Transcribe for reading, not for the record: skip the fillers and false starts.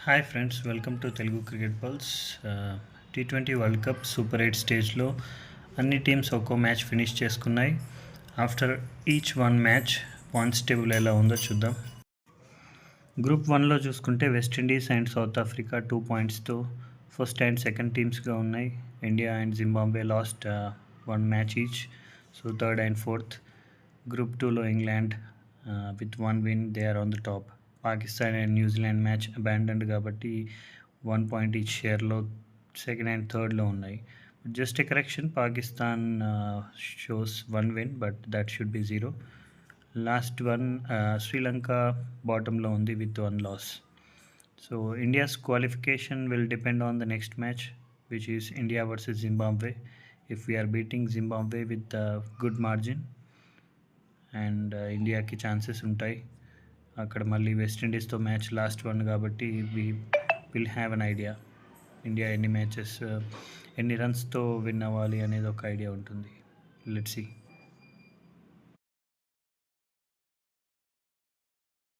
Hi friends, welcome to Telugu cricket pulse. టీ20 world cup super 8 స్టేజ్లో అన్ని టీమ్స్ ఒక్కో మ్యాచ్ ఫినిష్ చేసుకున్నాయి. After each one match points table ఎలా ఉందో చూద్దాం. గ్రూప్ 1లో చూసుకుంటే వెస్టిండీస్ అండ్ సౌత్ ఆఫ్రికా 2 పాయింట్స్తో ఫస్ట్ అండ్ సెకండ్ టీమ్స్గా ఉన్నాయి. India and Zimbabwe lost 1 match each, so third and fourth. Group 2లో England with 1 win, they are on the top. Pakistan and New Zealand match abandoned కాబట్టి 1 point each షేర్లో second and థర్డ్లో ఉన్నాయి. Just a correction, Pakistan shows 1 win but that should be 0. Last one Sri Lanka బాటంలో ఉంది with 1 loss. So India's qualification will depend on the next match which is India versus Zimbabwe. If we are beating Zimbabwe with good margin and ఇండియాకి chances ఉంటాయి. అక్కడ మళ్ళీ వెస్టిండీస్తో match last one కాబట్టి we will have an idea India ఎన్ని matches ఎన్ని రన్స్తో win అవ్వాలి అనేది ఒక ఐడియా ఉంటుంది. Let's see.